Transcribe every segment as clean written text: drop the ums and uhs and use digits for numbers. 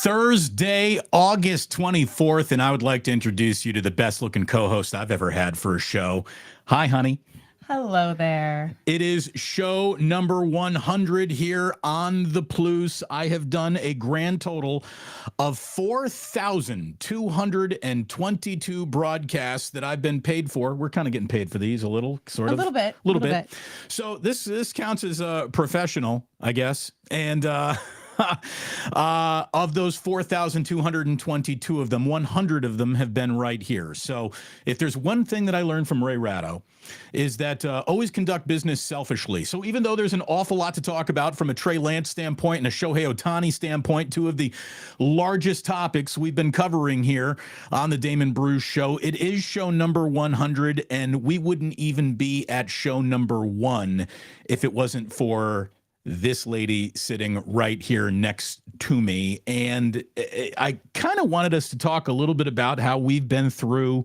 Thursday, August 24th, and I would like to introduce you to the best looking co-host I've ever had for a show. Hi, honey. Hello there. It is show number 100 here on the Plus. I have done a grand total of 4,222 broadcasts that I've been paid for. We're kind of getting paid for these a little, sort of. A little bit. A little bit. So this counts as professional, I guess. And of those 4,222 of them, 100 of them have been right here. So if there's one thing that I learned from Ray Ratto, is that always conduct business selfishly. So even though there's an awful lot to talk about from a Trey Lance standpoint and a Shohei Ohtani standpoint, two of the largest topics we've been covering here on the Damon Bruce Show, it is show number 100, and we wouldn't even be at show number 1 if it wasn't for this lady sitting right here next to me. And I kind of wanted us to talk a little bit about how we've been through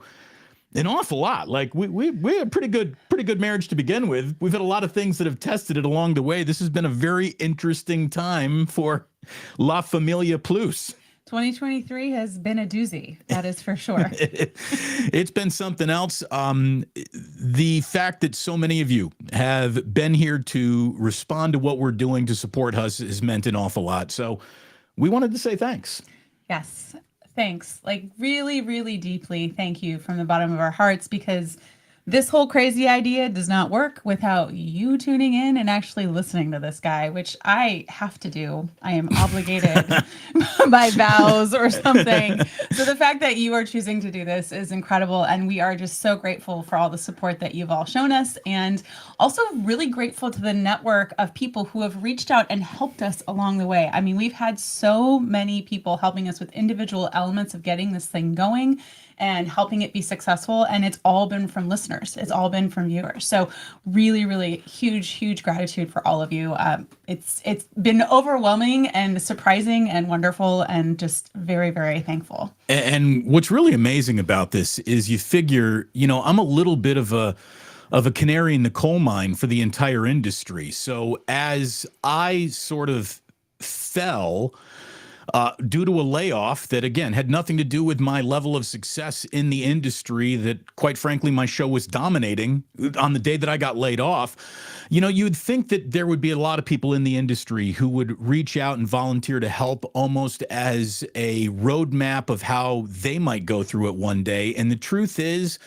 an awful lot. Like we had a pretty good marriage to begin with. We've had a lot of things that have tested it along the way. This has been a very interesting time for La Familia Plus. 2023 has been a doozy. That is for sure. It's been something else. The fact that so many of you have been here to respond to what we're doing to support us has meant an awful lot. So we wanted to say thanks. Yes. Thanks. Like really, really deeply. Thank you from the bottom of our hearts, because this whole crazy idea does not work without you tuning in and actually listening to this guy, which I have to do. I am obligated by vows or something. So the fact that you are choosing to do this is incredible. And we are just so grateful for all the support that you've all shown us. And also really grateful to the network of people who have reached out and helped us along the way. I mean, we've had so many people helping us with individual elements of getting this thing going and helping it be successful. And it's all been from listeners. It's all been from viewers. So really, really huge gratitude for all of you. It's been overwhelming and surprising and wonderful and just very, very thankful. And what's really amazing about this is you figure, I'm a little bit of a canary in the coal mine for the entire industry. So as I sort of fell due to a layoff that, again, had nothing to do with my level of success in the industry that, quite frankly, my show was dominating on the day that I got laid off, you'd think that there would be a lot of people in the industry who would reach out and volunteer to help almost as a roadmap of how they might go through it one day. And the truth is,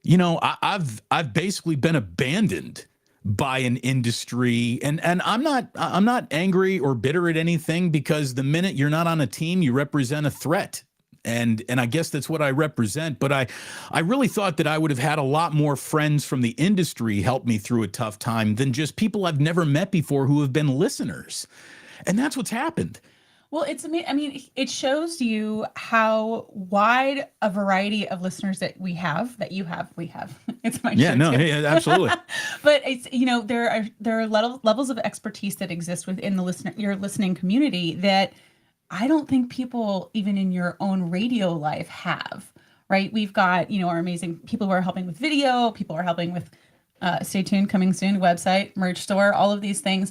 I've basically been abandoned by an industry, and I'm not angry or bitter at anything, because the minute you're not on a team, you represent a threat. And I guess that's what I represent. But I really thought that I would have had a lot more friends from the industry help me through a tough time than just people I've never met before who have been listeners. And that's what's happened. Well, it's amazing. I mean, it shows you how wide a variety of listeners that we have. It's my show too. Yeah, absolutely. But it's there are levels of expertise that exist within your listening community that I don't think people even in your own radio life have. Right? We've got our amazing people who are helping with video, people who are helping with stay tuned, coming soon, website, merch store, all of these things.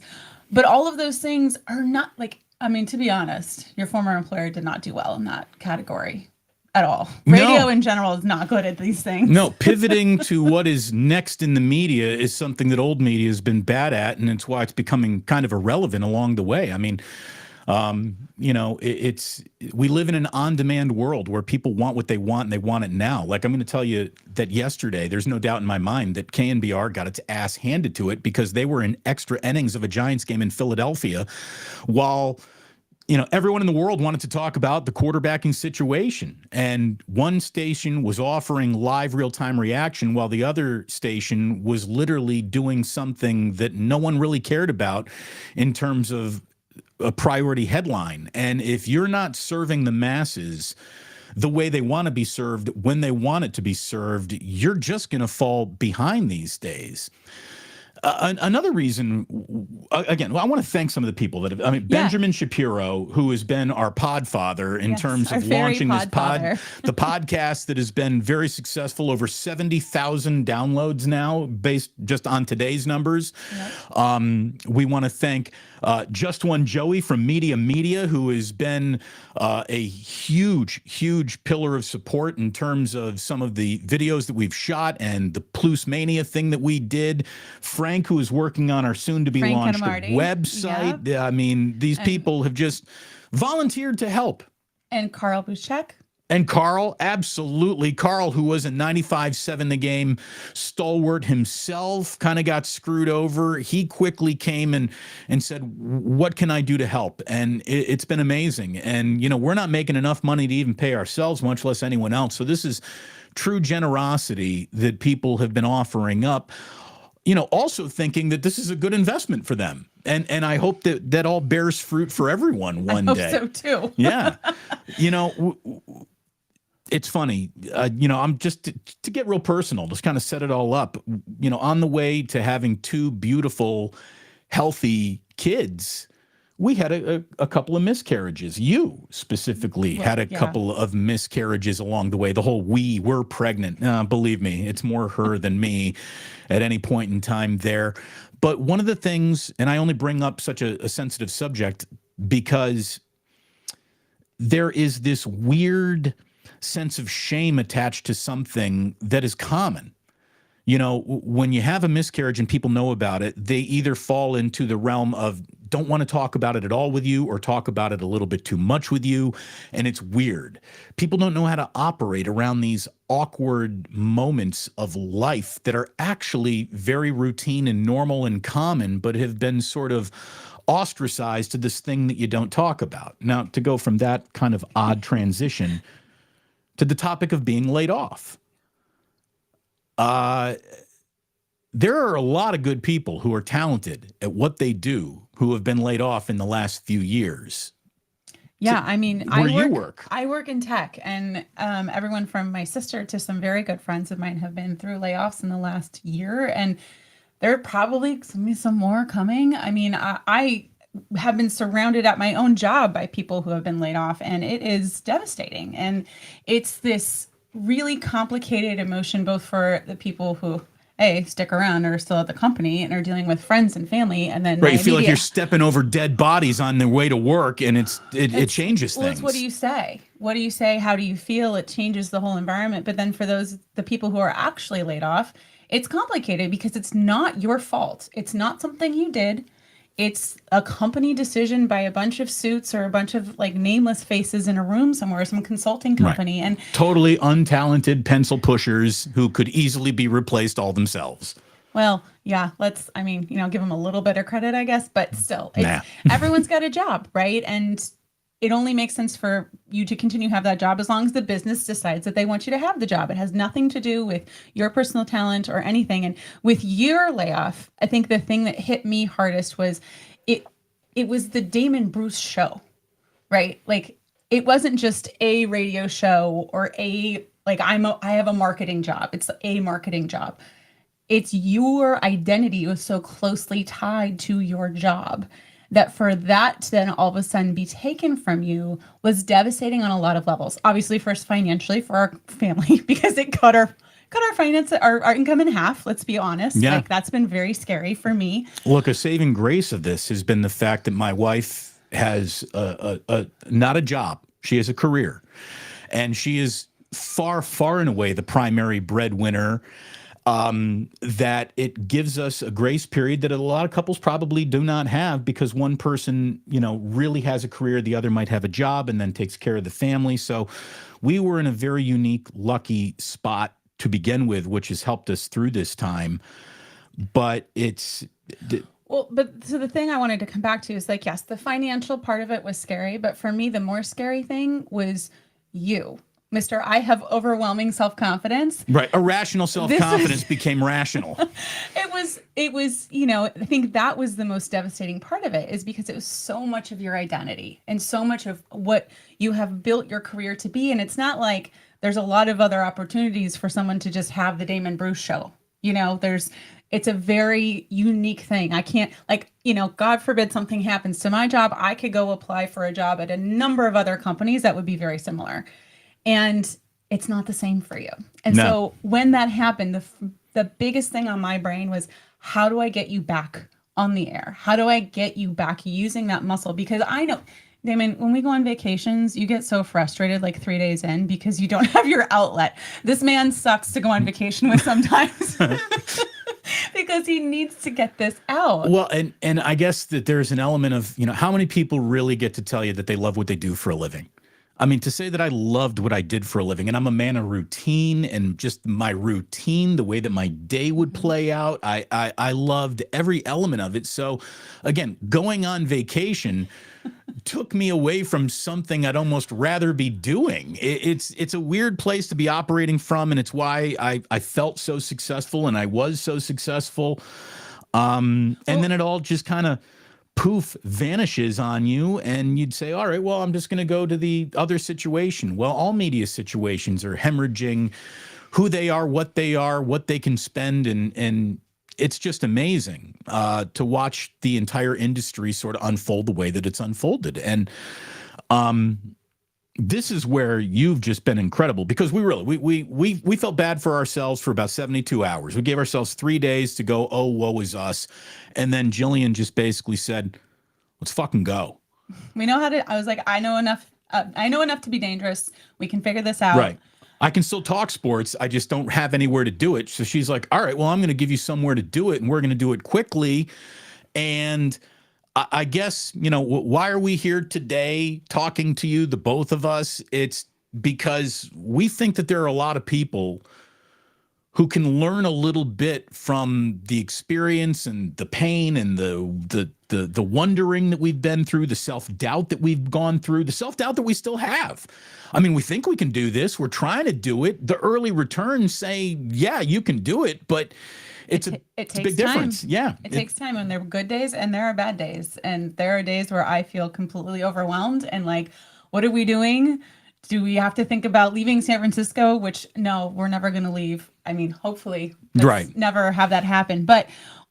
But all of those things are not to be honest, your former employer did not do well in that category at all. Radio in general is not good at these things. No, pivoting to what is next in the media is something that old media has been bad at, and it's why it's becoming kind of irrelevant along the way. I mean, we live in an on-demand world where people want what they want and they want it now. Like, I'm going to tell you that yesterday, there's no doubt in my mind that KNBR got its ass handed to it because they were in extra innings of a Giants game in Philadelphia while everyone in the world wanted to talk about the quarterbacking situation. And one station was offering live real-time reaction while the other station was literally doing something that no one really cared about in terms of a priority headline. And if you're not serving the masses the way they want to be served when they want it to be served, you're just going to fall behind these days. Another reason again, I want to thank some of the people that have, Yeah. Benjamin Shapiro, who has been our podfather in Yes, terms our of fairy launching this podfather. the podcast that has been very successful, over 70,000 downloads now based just on today's numbers. Yep. We want to thank Just One Joey from Media, who has been a huge pillar of support in terms of some of the videos that we've shot and the Plus Mania thing that we did. Frank, who is working on our soon-to-be launched website. Yep. I mean, these people have just volunteered to help. And Carl Buschek. And Carl, absolutely. Carl, who was at 95.7 The Game, stalwart himself, kind of got screwed over. He quickly came and said, what can I do to help? And it's been amazing. And, you know, we're not making enough money to even pay ourselves, much less anyone else. So this is true generosity that people have been offering up, you know, also thinking that this is a good investment for them. And I hope that all bears fruit for everyone one day. I hope so too. Yeah. You know, it's funny, you know, I'm just to get real personal, just kind of set it all up, you know, on the way to having two beautiful, healthy kids, we had a couple of miscarriages. You specifically had a couple of miscarriages along the way. The whole we're pregnant. Believe me, it's more her than me at any point in time there. But one of the things, and I only bring up such a sensitive subject because there is this weird sense of shame attached to something that is common. You know, when you have a miscarriage and people know about it, they either fall into the realm of don't want to talk about it at all with you or talk about it a little bit too much with you. And it's weird. People don't know how to operate around these awkward moments of life that are actually very routine and normal and common, but have been sort of ostracized to this thing that you don't talk about. Now, to go from that kind of odd transition to the topic of being laid off. There are a lot of good people who are talented at what they do who have been laid off in the last few years. Yeah, I mean, you work? I work in tech, and everyone from my sister to some very good friends of mine have been through layoffs in the last year, and there are probably some more coming. I mean, I have been surrounded at my own job by people who have been laid off, and it is devastating. And it's this really complicated emotion, both for the people who stick around or are still at the company and are dealing with friends and family, and then right, you feel like you're stepping over dead bodies on their way to work, and it changes things. What do you say? What do you say? How do you feel? It changes the whole environment. But then for the people who are actually laid off, it's complicated because it's not your fault. It's not something you did. It's a company decision by a bunch of suits or a bunch of like nameless faces in a room somewhere, some consulting company. Right. And totally untalented pencil pushers who could easily be replaced all themselves. Well, yeah, give them a little bit of credit, I guess, but still, everyone's got a job, right? And it only makes sense for you to continue to have that job as long as the business decides that they want you to have the job. It has nothing to do with your personal talent or anything. And with your layoff, I think the thing that hit me hardest was it was the Damon Bruce show, right? Like, it wasn't just a radio show or I have a marketing job. It's a marketing job. It's your identity was so closely tied to your job that for that to then all of a sudden be taken from you was devastating on a lot of levels. Obviously, first financially for our family, because it cut our finance, our income in half. Let's be honest. Yeah. Like, that's been very scary for me. Look, a saving grace of this has been the fact that my wife has not a job. She has a career, and she is far and away the primary breadwinner. That it gives us a grace period that a lot of couples probably do not have, because one person, really has a career, the other might have a job and then takes care of the family. So we were in a very unique, lucky spot to begin with, which has helped us through this time. But so the thing I wanted to come back to is like, yes, the financial part of it was scary, but for me, the more scary thing was you. Mr. I have overwhelming self-confidence. Right. Irrational self-confidence became rational. It was, I think that was the most devastating part of it, is because it was so much of your identity and so much of what you have built your career to be. And it's not like there's a lot of other opportunities for someone to just have the Damon Bruce show. It's a very unique thing. I can't, like, God forbid something happens to my job. I could go apply for a job at a number of other companies that would be very similar. And it's not the same for you. And No. so when that happened, the biggest thing on my brain was, how do I get you back on the air? How do I get you back using that muscle? Because I know, Damon, when we go on vacations, you get so frustrated like 3 days in because you don't have your outlet. This man sucks to go on vacation with sometimes because he needs to get this out. Well, and I guess that there's an element of, how many people really get to tell you that they love what they do for a living? I mean, to say that I loved what I did for a living, and I'm a man of routine, and just my routine, the way that my day would play out, I loved every element of it. So again, going on vacation took me away from something I'd almost rather be doing. It's a weird place to be operating from, and it's why I felt so successful, and I was so successful. And then it all just kind of poof vanishes on you, and you'd say, all right, well, I'm just going to go to the other situation. Well, all media situations are hemorrhaging who they are, what they can spend, and it's just amazing to watch the entire industry sort of unfold the way that it's unfolded. And this is where you've just been incredible, because we felt bad for ourselves for about 72 hours. We gave ourselves 3 days to go, oh, woe is us. And then Gillian just basically said, let's fucking go. We know how to, I was like, I know enough to be dangerous. We can figure this out. Right. I can still talk sports. I just don't have anywhere to do it. So she's like, all right, well, I'm going to give you somewhere to do it, and we're going to do it quickly. And I guess, why are we here today talking to you, the both of us? It's because we think that there are a lot of people who can learn a little bit from the experience and the pain and the wondering that we've been through, the self-doubt that we've gone through, the self-doubt that we still have. I mean, we think we can do this. We're trying to do it. The early returns say, yeah, you can do it, but it's a big difference. Yeah. It takes time, and there are good days and there are bad days. And there are days where I feel completely overwhelmed and like, what are we doing? Do we have to think about leaving San Francisco? Which, no, we're never going to leave. I mean, hopefully, right. Never have that happen.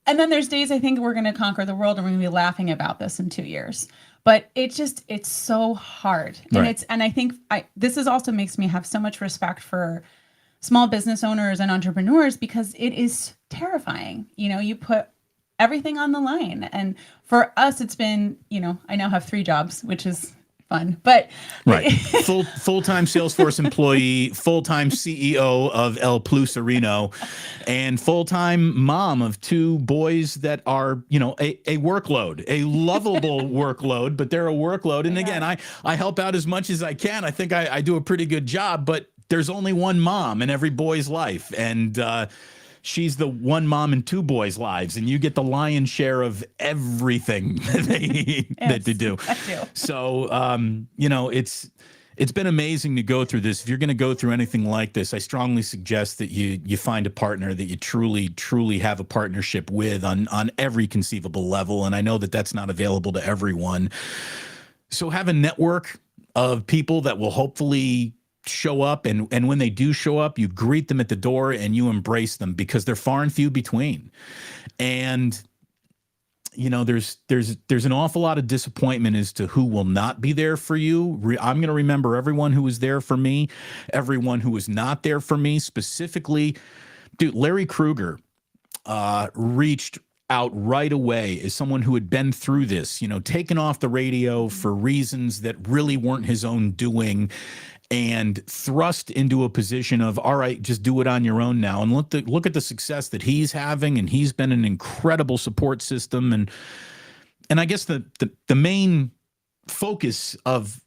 And then there's days I think we're going to conquer the world, and we're going to be laughing about this in 2 years. But it's so hard. And right. I think this is also makes me have so much respect for small business owners and entrepreneurs, because it is terrifying. You put everything on the line. And for us, it's been, I now have 3 jobs, which is fun, but right. Full-time Salesforce employee, full-time CEO of El Plusarino, and full-time mom of 2 boys that are, a workload, a lovable workload, but they're a workload. And again, I help out as much as I can. I think I do a pretty good job, but there's only one mom in every boy's life. And, she's the one mom in 2 boys' lives, and you get the lion's share of everything that they do. I do. So, it's been amazing to go through this. If you're going to go through anything like this, I strongly suggest that you find a partner that you truly have a partnership with on every conceivable level. And I know that that's not available to everyone. So have a network of people that will hopefully show up, and when they do show up, you greet them at the door and you embrace them, because they're far and few between. And there's an awful lot of disappointment as to who will not be there for you. I'm going to remember everyone who was there for me, everyone who was not there for me. Specifically, dude, Larry Krueger reached out right away as someone who had been through this, taken off the radio for reasons that really weren't his own doing, and thrust into a position of, all right, just do it on your own now. And look at the success that he's having, and he's been an incredible support system. And I guess the main focus of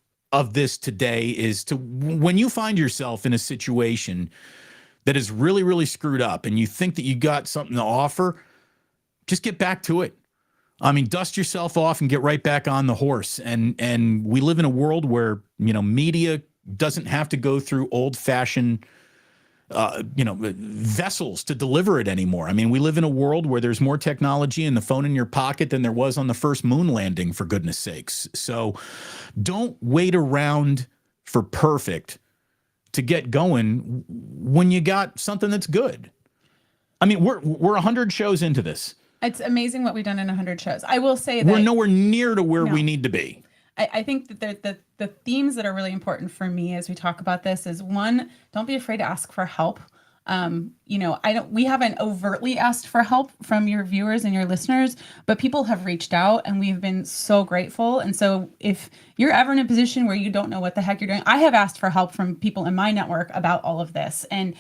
this today is to, when you find yourself in a situation that is really, really screwed up, and you think that you got something to offer, just get back to it. I mean, dust yourself off and get right back on the horse. And we live in a world where, media doesn't have to go through old-fashioned, vessels to deliver it anymore. I mean, we live in a world where there's more technology in the phone in your pocket than there was on the first moon landing, for goodness sakes. So don't wait around for perfect to get going when you got something that's good. I mean, we're 100 shows into this. It's amazing what we've done in 100 shows. I will say that we're nowhere near to where we need to be. I think that the themes that are really important for me as we talk about this is, one, don't be afraid to ask for help. We haven't overtly asked for help from your viewers and your listeners, but people have reached out and we've been so grateful. And so if you're ever in a position where you don't know what the heck you're doing, I have asked for help from people in my network about all of this, and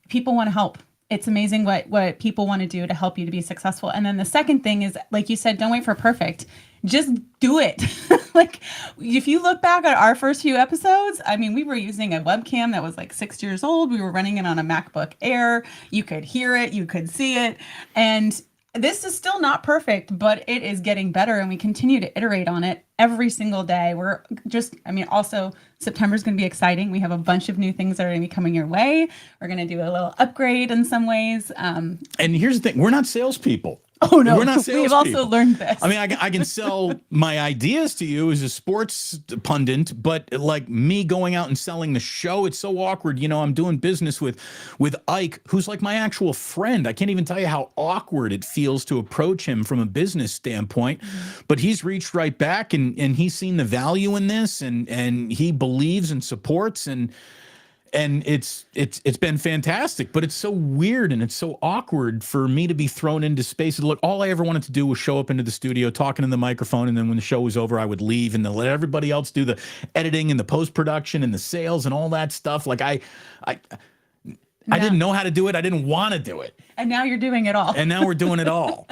people want to help. It's amazing what people want to do to help you to be successful. And then the second thing is, like you said, don't wait for perfect. Just do it. Like, if you look back at our first few episodes, I mean, we were using a webcam that was like 6 years old. We were running it on a MacBook Air. You could hear it, you could see it. And this is still not perfect, but it is getting better, and we continue to iterate on it every single day. Also, September is going to be exciting. We have a bunch of new things that are going to be coming your way. We're going to do a little upgrade in some ways. And here's the thing. We're not salespeople. Oh, no. We're not salespeople. We've also learned this. I mean, I can sell my ideas to you as a sports pundit, but like me going out and selling the show, it's so awkward. I'm doing business with Ike, who's like my actual friend. I can't even tell you how awkward it feels to approach him from a business standpoint. Mm-hmm. But he's reached right back and he's seen the value in this, and he believes and supports, and it's been fantastic. But it's so weird and it's so awkward for me to be thrown into spaces. Look, all I ever wanted to do was show up into the studio, talking in the microphone, and then when the show was over, I would leave and then let everybody else do the editing and the post-production and the sales and all that stuff. Like I didn't know how to do it. I didn't want to do it. And now you're doing it all. And now we're doing it all.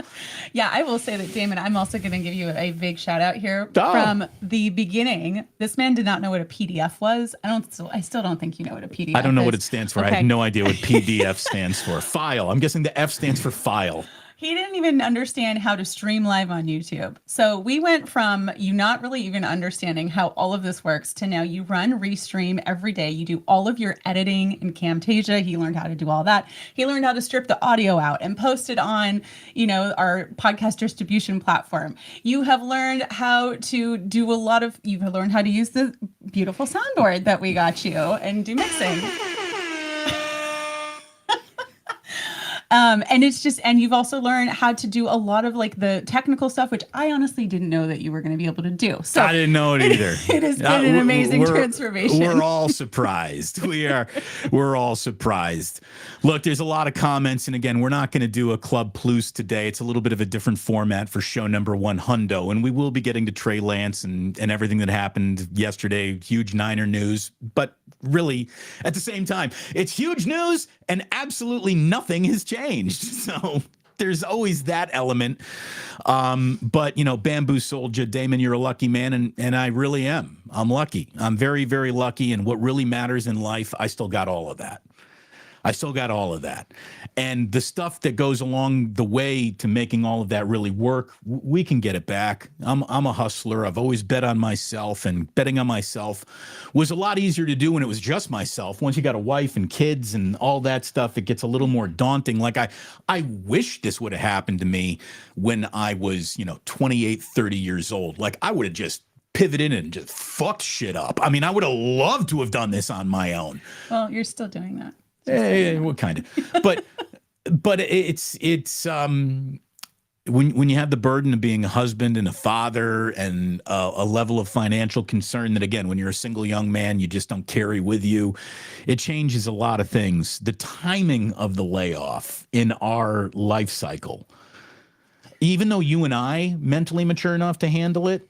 Yeah, I will say that, Damon, I'm also going to give you a big shout out here. From the beginning. This man did not know what a PDF was. I still don't think you know what a PDF is. I don't know what it stands for. Okay. I have no idea what PDF stands for. File. I'm guessing the F stands for file. He didn't even understand how to stream live on YouTube. So we went from you not really even understanding how all of this works to now you run Restream every day. You do all of your editing in Camtasia. He learned how to do all that. He learned how to strip the audio out and post it on, our podcast distribution platform. You have learned how to you've learned how to use the beautiful soundboard that we got you and do mixing. And you've also learned how to do a lot of like the technical stuff, which I honestly didn't know that you were going to be able to do. So I didn't know it either. It has been an amazing transformation. We're all surprised. We're all surprised. Look, there's a lot of comments. And again, we're not going to do a Club Plus today. It's a little bit of a different format for show number 100. And we will be getting to Trey Lance and everything that happened yesterday. Huge Niner news. But really, at the same time, it's huge news and absolutely nothing has changed. So there's always that element. But, Bamboo Soldier, Damon, you're a lucky man. And I really am. I'm lucky. I'm very, very lucky. And what really matters in life, I still got all of that. And the stuff that goes along the way to making all of that really work, we can get it back. I'm a hustler. I've always bet on myself, and betting on myself was a lot easier to do when it was just myself. Once you got a wife and kids and all that stuff, it gets a little more daunting. Like I wish this would have happened to me when I was, 28, 30 years old. Like I would have just pivoted and just fucked shit up. I mean, I would have loved to have done this on my own. Well, you're still doing that. What kind of? But it's when you have the burden of being a husband and a father and a level of financial concern that, again, when you're a single young man, you just don't carry with you. It changes a lot of things. The timing of the layoff in our life cycle, even though you and I mentally mature enough to handle it,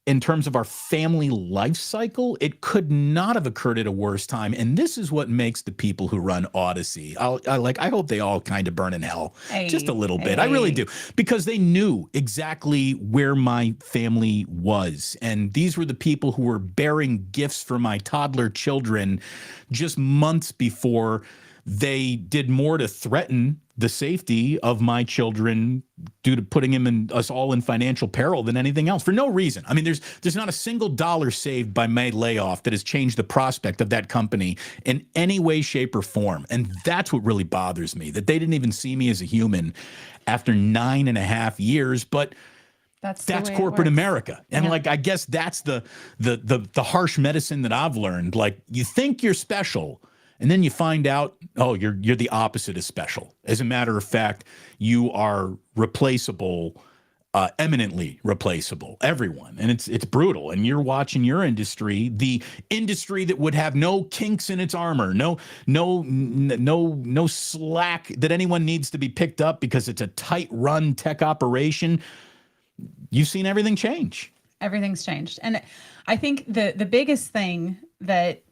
in terms of our family life cycle, it could not have occurred at a worse time. And this is what makes the people who run Odyssey, I hope they all kind of burn in hell just a little bit. I really do, because they knew exactly where my family was. And these were the people who were bearing gifts for my toddler children just months before they did more to threaten the safety of my children due to putting him and us all in financial peril than anything else, for no reason. I mean, there's not a single dollar saved by my layoff that has changed the prospect of that company in any way, shape, or form. And that's what really bothers me, that they didn't even see me as a human after 9.5 years. But that's corporate America. And I guess that's the harsh medicine that I've learned. Like, you think you're special And then you find out, oh, you're the opposite of special. As a matter of fact, you are replaceable, eminently replaceable. Everyone, and it's brutal. And you're watching your industry, the industry that would have no kinks in its armor, no slack that anyone needs to be picked up because it's a tight run tech operation. You've seen everything change. Everything's changed, and I think the biggest thing that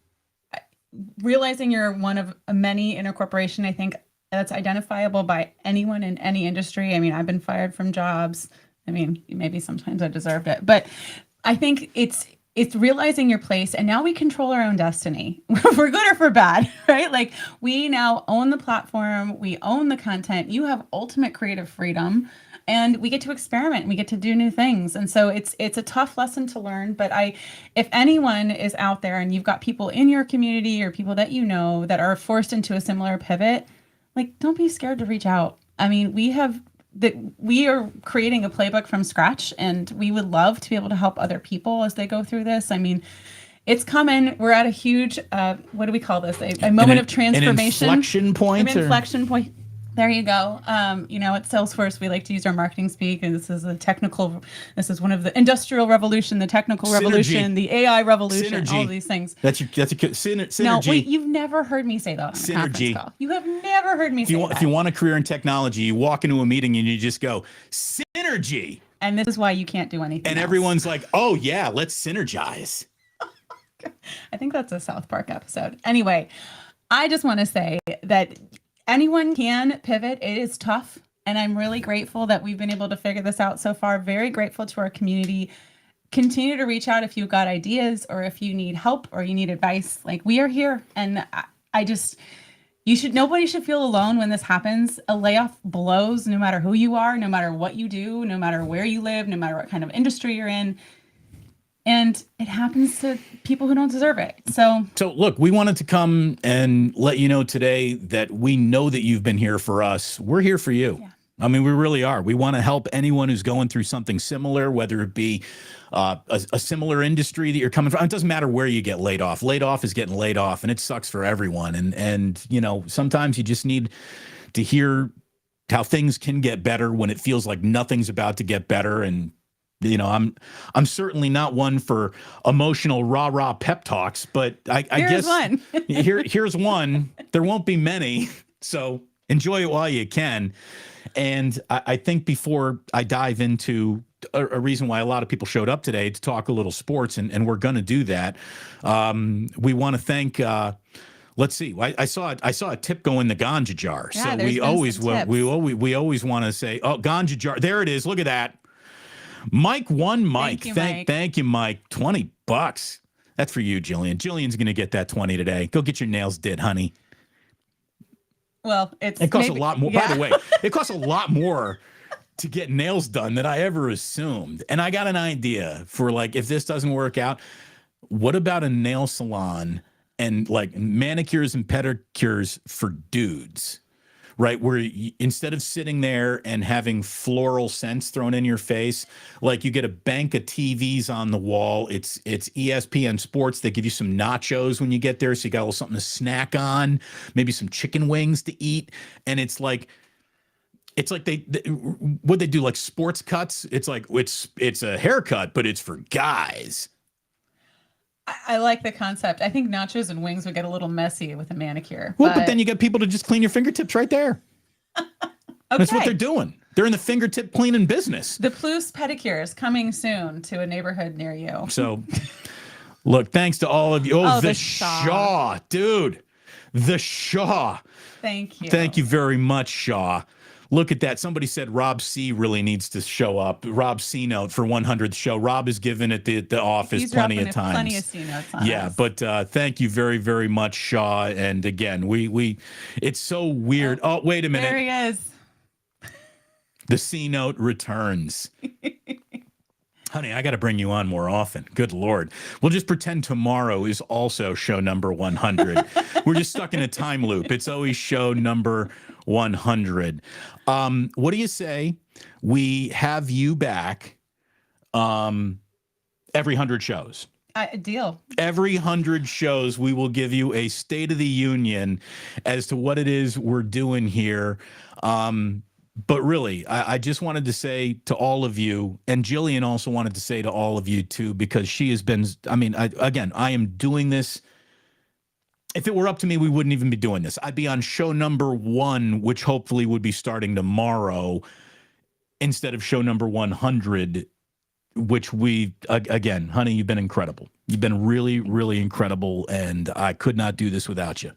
realizing you're one of many in a corporation, I think that's identifiable by anyone in any industry. I mean, I've been fired from jobs. I mean, maybe sometimes I deserved it, but I think it's realizing your place, and now we control our own destiny for good or for bad, right? Like, we now own the platform, we own the content, you have ultimate creative freedom, and we get to experiment, we get to do new things. And so it's a tough lesson to learn, but if anyone is out there and you've got people in your community or people that you know that are forced into a similar pivot, like, don't be scared to reach out. I mean, we are creating a playbook from scratch, and we would love to be able to help other people as they go through this. I mean, it's coming. We're at a huge, what do we call this? A moment of transformation. An inflection point. An inflection point. There you go. At Salesforce, we like to use our marketing speak, and this is one of the industrial revolution, the technical revolution, the AI revolution, all of these things. That's a synergy. No, wait, you've never heard me say that on a conference call. You have never heard me say that. If you want a career in technology, you walk into a meeting and you just go, synergy. And this is why you can't do anything And else. everyone's like, oh yeah, let's synergize. I think that's a South Park episode. Anyway, I just want to say that anyone can pivot. It is tough. And I'm really grateful that we've been able to figure this out so far. Very grateful to our community. Continue to reach out if you've got ideas or if you need help or you need advice. Like, we are here. And nobody should feel alone when this happens. A layoff blows no matter who you are, no matter what you do, no matter where you live, no matter what kind of industry you're in. And it happens to people who don't deserve it. So look, we wanted to come and let you know today that we know that you've been here for us. We're here for you. Yeah. I mean, we really are. We want to help anyone who's going through something similar, whether it be a similar industry that you're coming from. It doesn't matter where you get laid off. Laid off is getting laid off, and it sucks for everyone. And sometimes you just need to hear how things can get better when it feels like nothing's about to get better. And I'm certainly not one for emotional rah-rah pep talks, but I guess one. here's one. There won't be many, so enjoy it while you can. And I think before I dive into a reason why a lot of people showed up today to talk a little sports, and we're going to do that, we want to thank. Let's see. I saw a tip go in the ganja jar, yeah, so we always want to say, oh, ganja jar. There it is. Look at that. Mike. Thank you, Mike. $20. That's for you, Gillian. Gillian's going to get that 20 today. Go get your nails did, honey. Well, it costs a lot more. Yeah. By the way, it costs a lot more to get nails done than I ever assumed. And I got an idea for, like, if this doesn't work out, what about a nail salon and like manicures and pedicures for dudes? Right, where instead of sitting there and having floral scents thrown in your face, like, you get a bank of TVs on the wall. It's ESPN Sports. They give you some nachos when you get there, so you got a little something to snack on, maybe some chicken wings to eat. And it's like they what they do, like sports cuts. It's like it's a haircut, but it's for guys. I like the concept. I think nachos and wings would get a little messy with a manicure. Well, but then you get people to just clean your fingertips right there. Okay. That's what they're doing. They're in the fingertip cleaning business. The Plus pedicure is coming soon to a neighborhood near you. So, look, thanks to all of you. Oh, the Shaw, dude. The Shaw. Thank you. Thank you very much, Shaw. Look at that. Somebody said Rob C really needs to show up. Rob C note for 100th show. Rob has given it the office plenty of times. Plenty of C notes on us. But thank you very, very much, Shaw. And again, we it's so weird. Oh, wait a minute. There he is. The C note returns. Honey, I got to bring you on more often. Good Lord. We'll just pretend tomorrow is also show number 100. We're just stuck in a time loop. It's always show number 100. What do you say we have you back every 100 shows? Deal. Every 100 shows, we will give you a State of the Union as to what it is we're doing here. But really, I just wanted to say to all of you, and Gillian also wanted to say to all of you too, because she has been, I mean, I am doing this. If it were up to me, we wouldn't even be doing this. I'd be on show number 1, which hopefully would be starting tomorrow, instead of show number 100, which again, honey, you've been incredible. You've been really, really incredible, and I could not do this without you.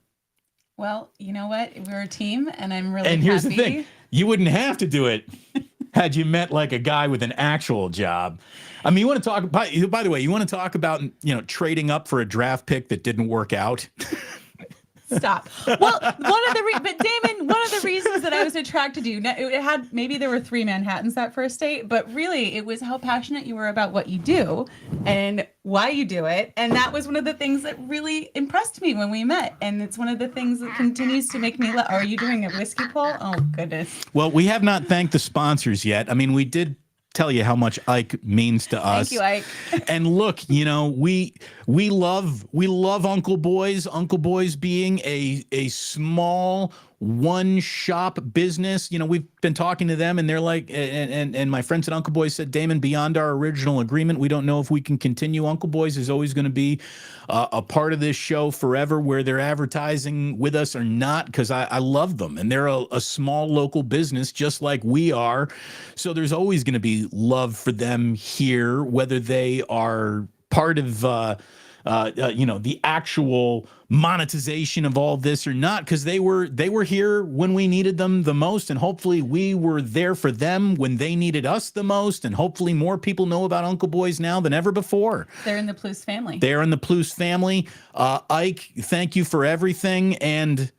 Well, you know what? We're a team, and I'm really And here's happy. the thing. You wouldn't have to do it had you met like a guy with an actual job. I mean, you want to talk, by the way, you want to talk about, trading up for a draft pick that didn't work out? Stop. Well, but Damon, one of the reasons that I was attracted to you, it had, maybe there were 3 Manhattans that first date, but really it was how passionate you were about what you do and why you do it. And that was one of the things that really impressed me when we met. And it's one of the things that continues to make me are you doing a whiskey pull? Oh, goodness. Well, we have not thanked the sponsors yet. I mean, we did tell you how much Ike means to us. Thank you, Ike. And look, we love Uncle Boys. Uncle Boys being a small one-shop business. We've been talking to them, and they're like, and my friends at Uncle Boys said, Damon, beyond our original agreement, we don't know if we can continue. Uncle Boys is always going to be a part of this show forever, where they're advertising with us or not, because I love them, and they're a small local business just like we are. So there's always going to be love for them here, whether they are part of the actual monetization of all this or not, because they were here when we needed them the most, and hopefully we were there for them when they needed us the most, and hopefully more people know about Uncle Boys now than ever before. They're in the Plus family. They're in the Plus family. Ike, thank you for everything, and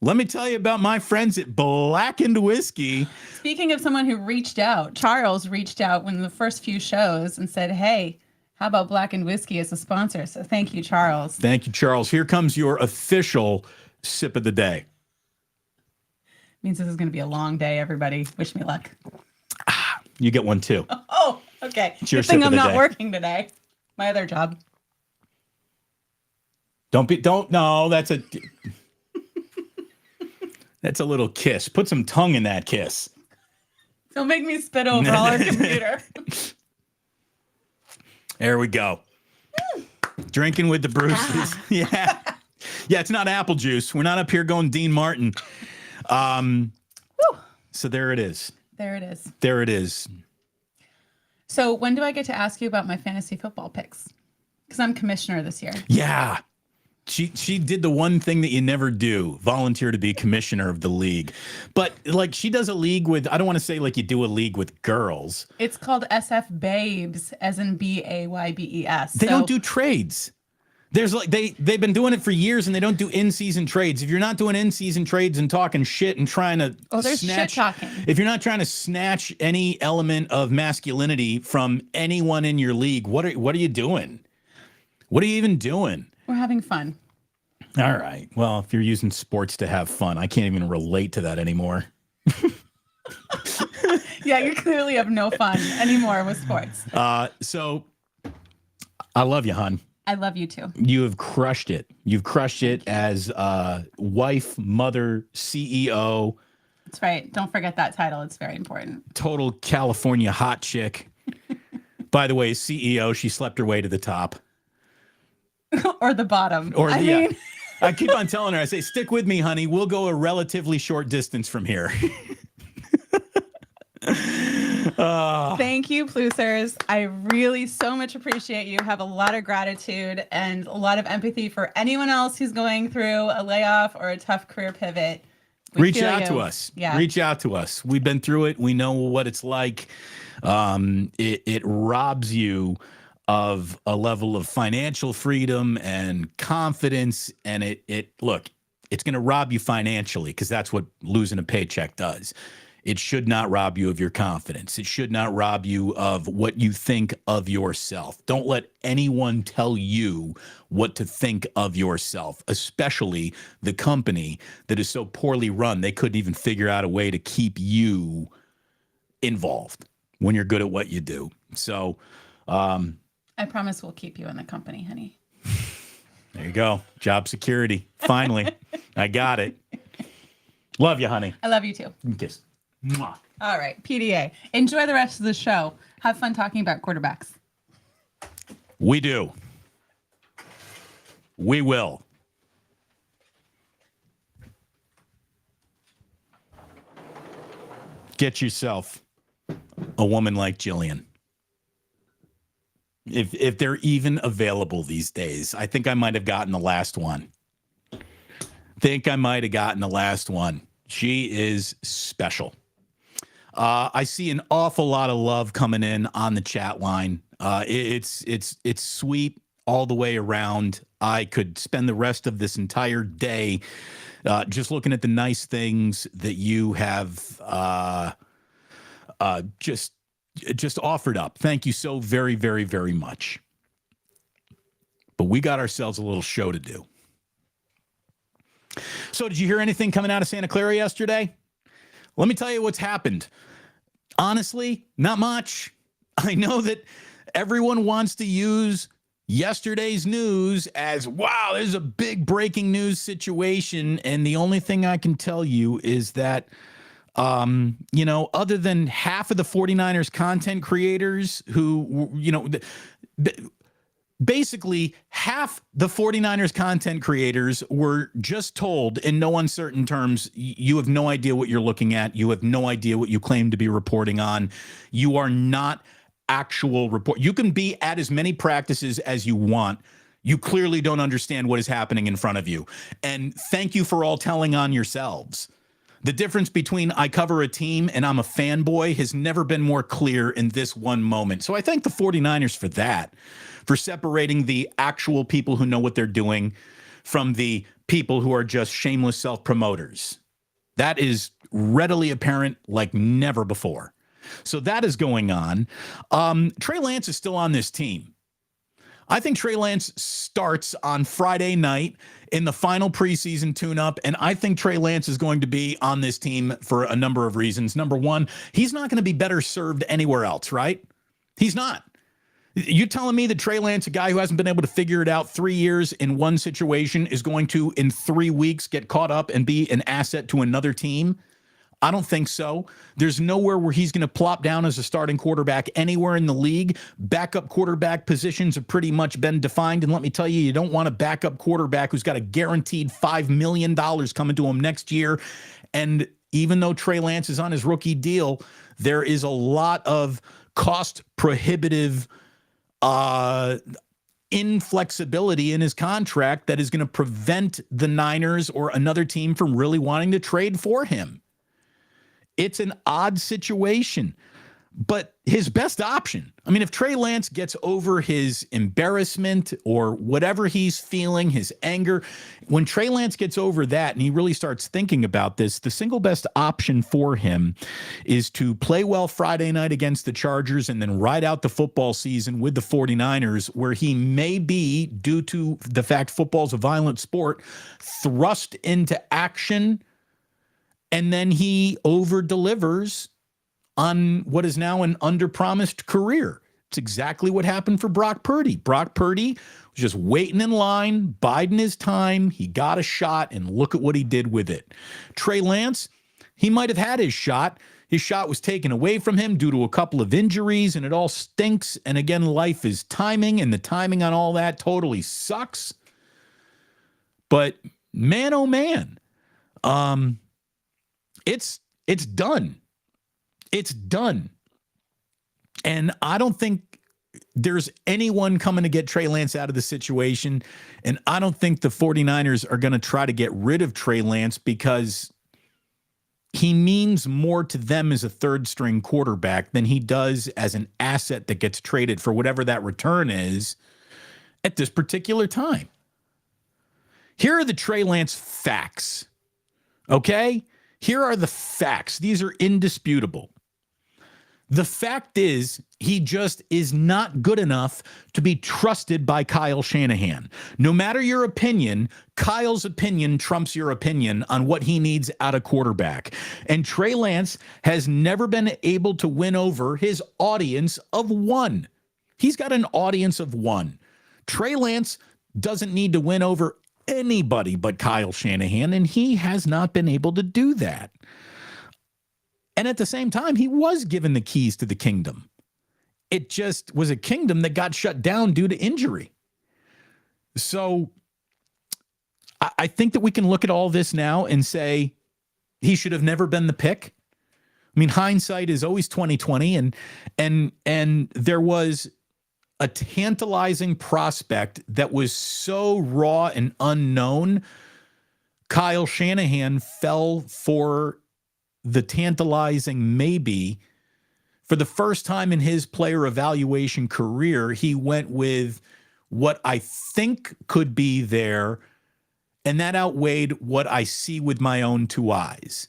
let me tell you about my friends at Blackened Whiskey. Speaking of someone who reached out, Charles reached out when the first few shows and said, hey, how about Blackened Whiskey as a sponsor? So thank you, Charles. Thank you, Charles. Here comes your official sip of the day. Means this is going to be a long day, everybody. Wish me luck. You get one too. Oh, okay. It's your Good thing sip of I'm the not day. working today. My other job. That's a little kiss. Put some tongue in that kiss. Don't make me spit over all our computer. There we go. Drinking with the Bruces. Yeah. Yeah, it's not apple juice. We're not up here going Dean Martin. So there it is. There it is. There it is. So when do I get to ask you about my fantasy football picks? Because I'm commissioner this year. Yeah. She did the one thing that you never do, volunteer to be commissioner of the league. But like she does a league with, I don't want to say like you do a league with girls. It's called SF Babes, as in BAYBES. They don't do trades. There's like they've been doing it for years, and they don't do in-season trades. If you're not doing in-season trades and talking shit and trying to there's shit talking. If you're not trying to snatch any element of masculinity from anyone in your league, what are you doing? What are you even doing? We're having fun. All right. Well, if you're using sports to have fun, I can't even relate to that anymore. Yeah, you clearly have no fun anymore with sports. So I love you, hon. I love you too. You have crushed it. You've crushed it as wife, mother, CEO. That's right. Don't forget that title. It's very important. Total California hot chick. By the way, CEO, she slept her way to the top. Or the bottom. I mean, I keep on telling her, I say, stick with me, honey. We'll go a relatively short distance from here. Thank you, Plusers. I really so much appreciate you. Have a lot of gratitude and a lot of empathy for anyone else who's going through a layoff or a tough career pivot. Reach out to us. Yeah. Reach out to us. We've been through it. We know what it's like. It robs you of a level of financial freedom and confidence. And it's going to rob you financially, because that's what losing a paycheck does. It should not rob you of your confidence. It should not rob you of what you think of yourself. Don't let anyone tell you what to think of yourself, especially the company that is so poorly run, they couldn't even figure out a way to keep you involved when you're good at what you do. So, I I promise we'll keep you in the company, honey. There you go. Job security. Finally. I got it. Love you, honey. I love you too. Kiss. Mwah. All right, PDA. Enjoy the rest of the show. Have fun talking about quarterbacks. We do. We will. Get yourself a woman like Gillian. If they're even available these days. I think I might have gotten the last one. She is special. I see an awful lot of love coming in on the chat line. It's sweet all the way around. I could spend the rest of this entire day just looking at the nice things that you have just offered up. Thank you so very, very, very much. But we got ourselves a little show to do. So did you hear anything coming out of Santa Clara yesterday? Let me tell you what's happened. Honestly, not much. I know that everyone wants to use yesterday's news as, wow, there's a big breaking news situation. And the only thing I can tell you is that, other than half of the 49ers content creators who, basically half the 49ers content creators were just told in no uncertain terms, you have no idea what you're looking at. You have no idea what you claim to be reporting on. You are not actual report. You can be at as many practices as you want. You clearly don't understand what is happening in front of you. And thank you for all telling on yourselves. The difference between I cover a team and I'm a fanboy has never been more clear in this one moment. So I thank the 49ers for that, for separating the actual people who know what they're doing from the people who are just shameless self-promoters. That is readily apparent like never before. So that is going on. Trey Lance is still on this team. I think Trey Lance starts on Friday night in the final preseason tune-up, and I think Trey Lance is going to be on this team for a number of reasons. Number one, he's not going to be better served anywhere else, right? He's not. You telling me that Trey Lance, a guy who hasn't been able to figure it out 3 years in one situation, is going to, in 3 weeks, get caught up and be an asset to another team? I don't think so. There's nowhere where he's going to plop down as a starting quarterback anywhere in the league. Backup quarterback positions have pretty much been defined. And let me tell you, you don't want a backup quarterback who's got a guaranteed $5 million coming to him next year. And even though Trey Lance is on his rookie deal, there is a lot of cost prohibitive inflexibility in his contract that is going to prevent the Niners or another team from really wanting to trade for him. It's an odd situation, but his best option, I mean, if Trey Lance gets over his embarrassment or whatever he's feeling, his anger, when Trey Lance gets over that and he really starts thinking about this, the single best option for him is to play well Friday night against the Chargers and then ride out the football season with the 49ers, where he may be, due to the fact football's a violent sport, thrust into action. And then he over-delivers on what is now an under-promised career. It's exactly what happened for Brock Purdy. Brock Purdy was just waiting in line, biding his time. He got a shot, and look at what he did with it. Trey Lance, he might have had his shot. His shot was taken away from him due to a couple of injuries, and it all stinks. And again, life is timing, and the timing on all that totally sucks. But man, oh man, it's done. It's done. And I don't think there's anyone coming to get Trey Lance out of the situation. And I don't think the 49ers are going to try to get rid of Trey Lance because he means more to them as a third string quarterback than he does as an asset that gets traded for whatever that return is at this particular time. Here are the Trey Lance facts. Okay? Here are the facts. These are indisputable. The fact is, he just is not good enough to be trusted by Kyle Shanahan. No matter your opinion, Kyle's opinion trumps your opinion on what he needs out of quarterback. And Trey Lance has never been able to win over his audience of one. He's got an audience of one. Trey Lance doesn't need to win over anybody but Kyle Shanahan, and he has not been able to do that. And at the same time, he was given the keys to the kingdom. It just was a kingdom that got shut down due to injury. So I think that we can look at all this now and say he should have never been the pick. I mean, hindsight is always 20/20, and there was a tantalizing prospect that was so raw and unknown. Kyle Shanahan fell for the tantalizing maybe. For the first time in his player evaluation career, he went with what I think could be there, and that outweighed what I see with my own two eyes.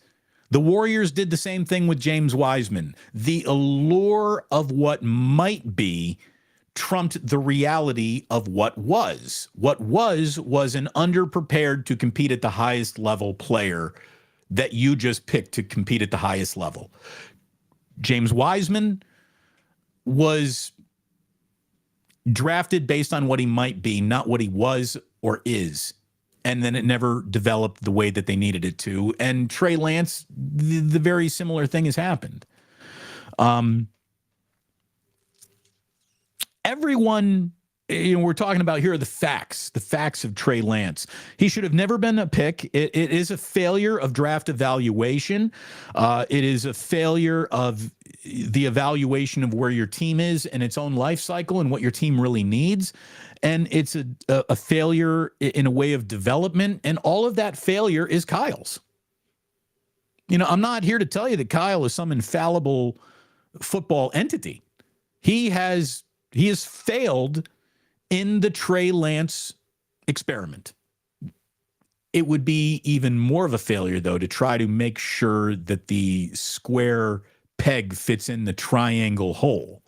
The Warriors did the same thing with James Wiseman. The allure of what might be trumped the reality of what was. What was an underprepared to compete at the highest level player that you just picked to compete at the highest level. James Wiseman was drafted based on what he might be, not what he was or is. And then it never developed the way that they needed it to. And Trey Lance, the very similar thing has happened. Everyone, we're talking about here are the facts of Trey Lance. He should have never been a pick. It is a failure of draft evaluation. It is a failure of the evaluation of where your team is and its own life cycle and what your team really needs. And it's a failure in a way of development. And all of that failure is Kyle's. I'm not here to tell you that Kyle is some infallible football entity. He has failed in the Trey Lance experiment. It would be even more of a failure, though, to try to make sure that the square peg fits in the triangle hole.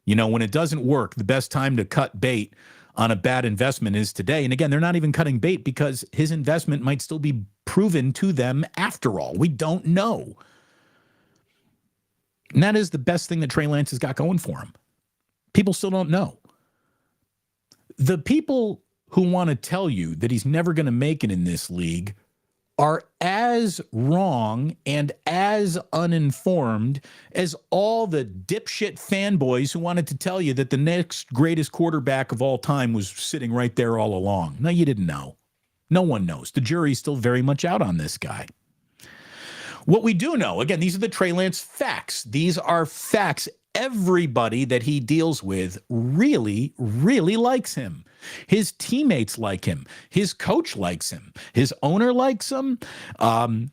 When it doesn't work, the best time to cut bait on a bad investment is today. And again, they're not even cutting bait because his investment might still be proven to them after all. We don't know. And that is the best thing that Trey Lance has got going for him. People still don't know. The people who want to tell you that he's never going to make it in this league are as wrong and as uninformed as all the dipshit fanboys who wanted to tell you that the next greatest quarterback of all time was sitting right there all along. No, you didn't know. No one knows. The jury's still very much out on this guy. What we do know, again, these are the Trey Lance facts. These are facts. Everybody that he deals with really, really likes him. His teammates like him. His coach likes him. His owner likes him.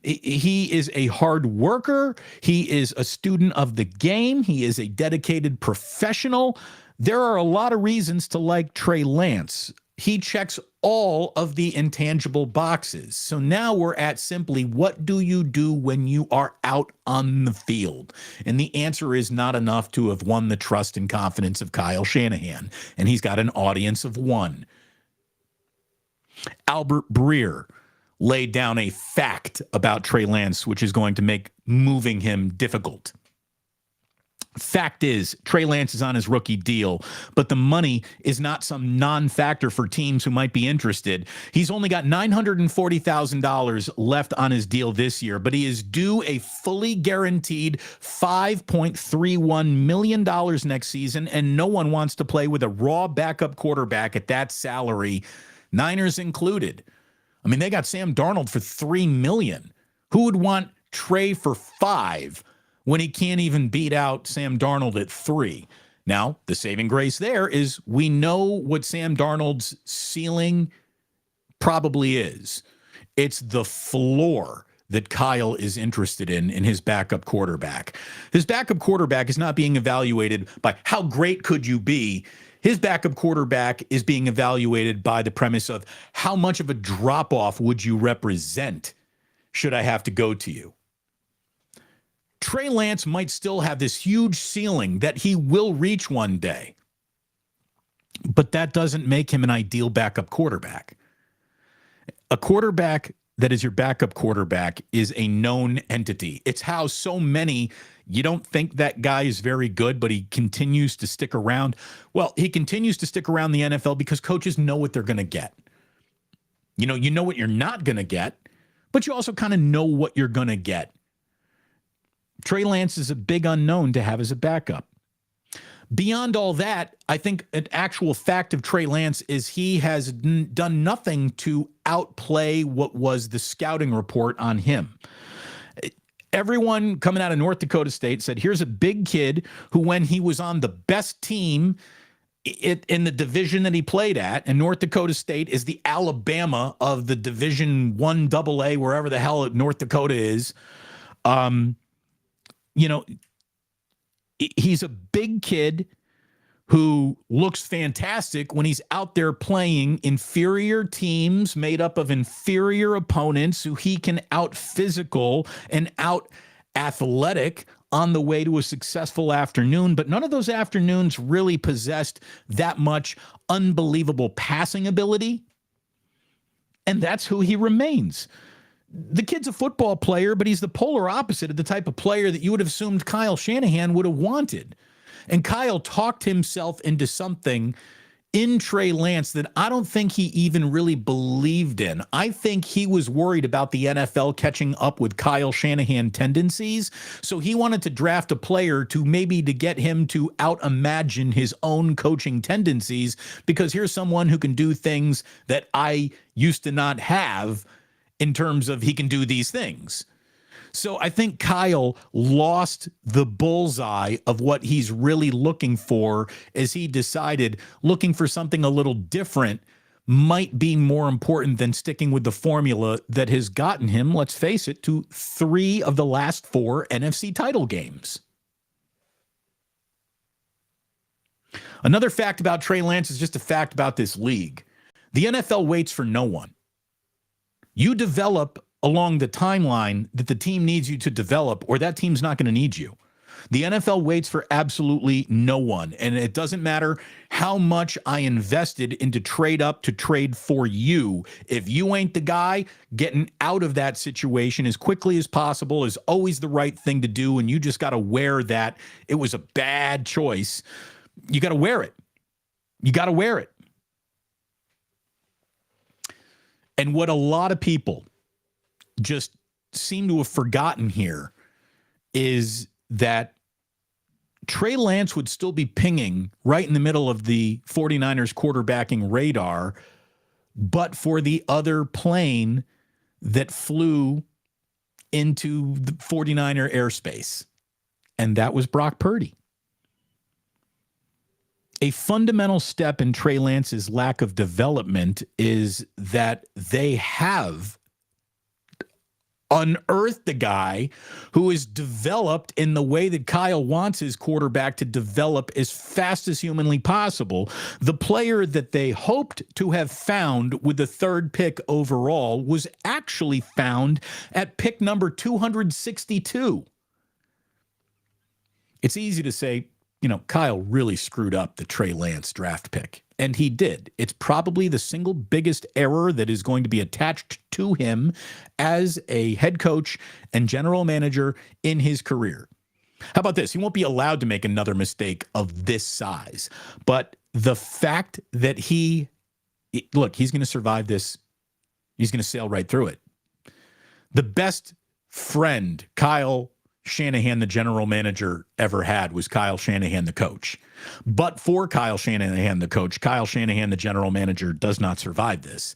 He is a hard worker. He is a student of the game. He is a dedicated professional. There are a lot of reasons to like Trey Lance. He checks all of the intangible boxes. So now we're at simply, what do you do when you are out on the field? And the answer is not enough to have won the trust and confidence of Kyle Shanahan. And he's got an audience of one. Albert Breer laid down a fact about Trey Lance, which is going to make moving him difficult. Fact is, Trey Lance is on his rookie deal, but the money is not some non-factor for teams who might be interested. He's only got $940,000 left on his deal this year, but he is due a fully guaranteed $5.31 million next season, and no one wants to play with a raw backup quarterback at that salary, Niners included. I mean, they got Sam Darnold for $3 million. Who would want Trey for $5 million? When he can't even beat out Sam Darnold at 3. Now, the saving grace there is we know what Sam Darnold's ceiling probably is. It's the floor that Kyle is interested in his backup quarterback. His backup quarterback is not being evaluated by how great could you be. His backup quarterback is being evaluated by the premise of how much of a drop-off would you represent should I have to go to you. Trey Lance might still have this huge ceiling that he will reach one day, but that doesn't make him an ideal backup quarterback. A quarterback that is your backup quarterback is a known entity. It's how so many You don't think that guy is very good, but he continues to stick around. Well, he continues to stick around the NFL because coaches know what they're going to get. You know what you're not going to get, but you also kind of know what you're going to get. Trey Lance is a big unknown to have as a backup. Beyond all that, I think an actual fact of Trey Lance is he has done nothing to outplay what was the scouting report on him. Everyone coming out of North Dakota State said, here's a big kid who, when he was on the best team in the division that he played at, and North Dakota State is the Alabama of the Division I AA, wherever the hell North Dakota is, he's a big kid who looks fantastic when he's out there playing inferior teams made up of inferior opponents who he can out physical and out athletic on the way to a successful afternoon. But none of those afternoons really possessed that much unbelievable passing ability. And that's who he remains. The kid's a football player, but he's the polar opposite of the type of player that you would have assumed Kyle Shanahan would have wanted. And Kyle talked himself into something in Trey Lance that I don't think he even really believed in. I think he was worried about the NFL catching up with Kyle Shanahan tendencies. So he wanted to draft a player to get him to out-imagine his own coaching tendencies, because here's someone who can do things that I used to not have in terms of he can do these things. So I think Kyle lost the bullseye of what he's really looking for, as he decided looking for something a little different might be more important than sticking with the formula that has gotten him, let's face it, to 3 of the last 4 NFC title games. Another fact about Trey Lance is just a fact about this league. The NFL waits for no one. You develop along the timeline that the team needs you to develop, or that team's not going to need you. The NFL waits for absolutely no one, and it doesn't matter how much I invested into trade up to trade for you. If you ain't the guy, getting out of that situation as quickly as possible is always the right thing to do, and you just got to wear that. It was a bad choice. You got to wear it. You got to wear it. And what a lot of people just seem to have forgotten here is that Trey Lance would still be pinging right in the middle of the 49ers quarterbacking radar, but for the other plane that flew into the 49er airspace. And that was Brock Purdy. A fundamental step in Trey Lance's lack of development is that they have unearthed the guy who is developed in the way that Kyle wants his quarterback to develop as fast as humanly possible. The player that they hoped to have found with the 3rd pick overall was actually found at pick number 262. It's easy to say, Kyle really screwed up the Trey Lance draft pick. And he did. It's probably the single biggest error that is going to be attached to him as a head coach and general manager in his career. How about this? He won't be allowed to make another mistake of this size. But the fact that he's going to survive this. He's going to sail right through it. The best friend Kyle Shanahan, the general manager, ever had was Kyle Shanahan, the coach. But for Kyle Shanahan, the coach, Kyle Shanahan, the general manager, does not survive this.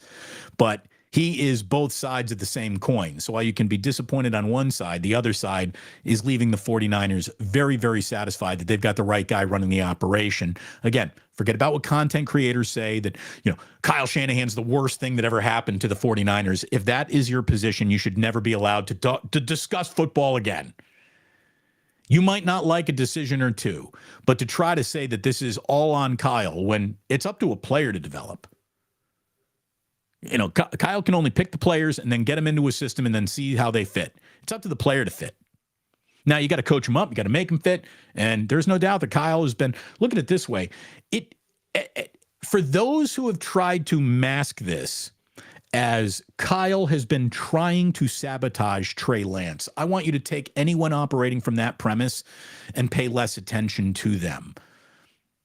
But he is both sides of the same coin. So while you can be disappointed on one side, the other side is leaving the 49ers very, very satisfied that they've got the right guy running the operation. Again, forget about what content creators say that, Kyle Shanahan's the worst thing that ever happened to the 49ers. If that is your position, you should never be allowed to discuss football again. You might not like a decision or two, but to try to say that this is all on Kyle when it's up to a player to develop. Kyle can only pick the players and then get them into a system and then see how they fit. It's up to the player to fit. Now, you got to coach them up. You got to make them fit. And there's no doubt that Kyle has been, look at it this way. For those who have tried to mask this as Kyle has been trying to sabotage Trey Lance. I want you to take anyone operating from that premise and pay less attention to them.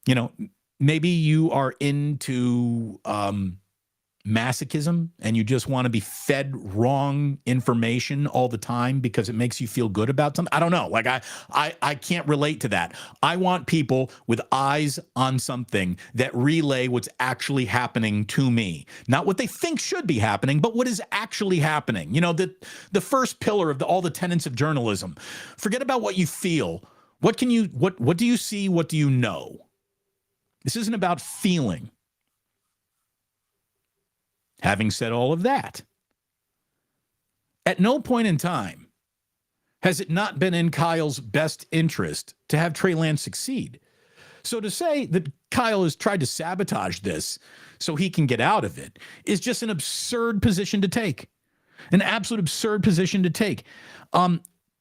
You know, maybe you are into masochism and you just want to be fed wrong information all the time because it makes you feel good about something. I don't know. Like I can't relate to that. I want people with eyes on something that relay what's actually happening to me, not what they think should be happening, but what is actually happening. You know, the first pillar of all the tenets of journalism. Forget about what you feel. What do you see? What do you know? This isn't about feeling. Having said all of that, at no point in time has it not been in Kyle's best interest to have Trey Lance succeed. So to say that Kyle has tried to sabotage this so he can get out of it is just an absurd position to take. An absolute absurd position to take.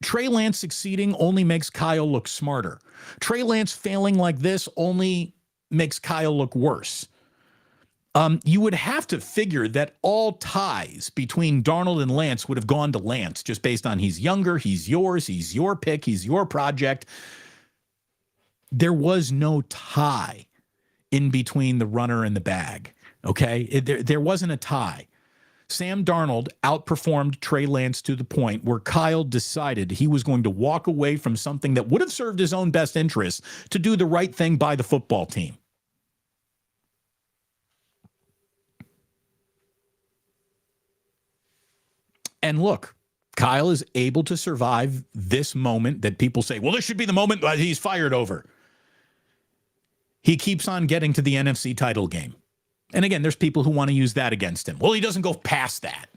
Trey Lance succeeding only makes Kyle look smarter. Trey Lance failing like this only makes Kyle look worse. You would have to figure that all ties between Darnold and Lance would have gone to Lance just based on he's younger, he's yours, he's your pick, he's your project. There was no tie in between the runner and the bag, okay? There wasn't a tie. Sam Darnold outperformed Trey Lance to the point where Kyle decided he was going to walk away from something that would have served his own best interests to do the right thing by the football team. And look, Kyle is able to survive this moment that people say, well, this should be the moment he's fired over. He keeps on getting to the NFC title game. And again, there's people who want to use that against him. Well, he doesn't go past that.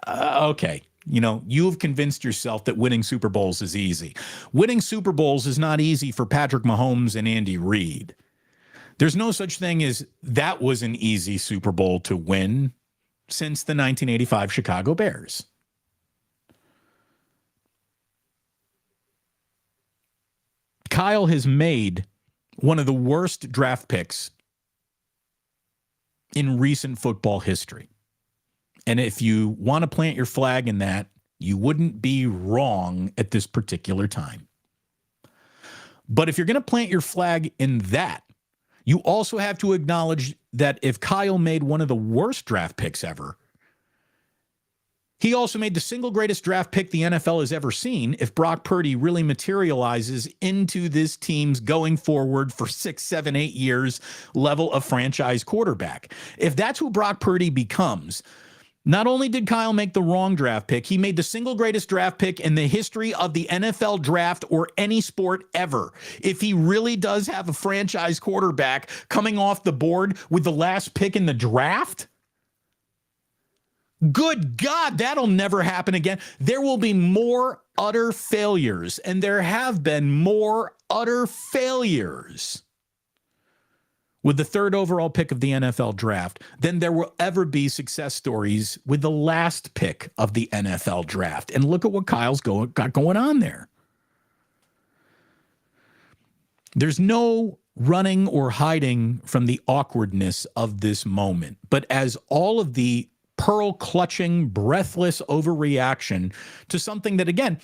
Okay. You know, you've convinced yourself that winning Super Bowls is easy. Winning Super Bowls is not easy for Patrick Mahomes and Andy Reid. There's no such thing as that was an easy Super Bowl to win since the 1985 Chicago Bears. Kyle has made one of the worst draft picks in recent football history. And if you want to plant your flag in that, you wouldn't be wrong at this particular time. But if you're going to plant your flag in that, you also have to acknowledge that if Kyle made one of the worst draft picks ever, he also made the single greatest draft pick the NFL has ever seen if Brock Purdy really materializes into this team's going forward for 6, 7, 8 years level of franchise quarterback. If that's who Brock Purdy becomes, not only did Kyle make the wrong draft pick, he made the single greatest draft pick in the history of the NFL draft or any sport ever. If he really does have a franchise quarterback coming off the board with the last pick in the draft, good God, that'll never happen again. There will be more utter failures, and there have been more utter failures with the third overall pick of the NFL draft than there will ever be success stories with the last pick of the NFL draft. And look at what Kyle's got going on there. There's no running or hiding from the awkwardness of this moment. But as all of the pearl-clutching, breathless overreaction to something that, again,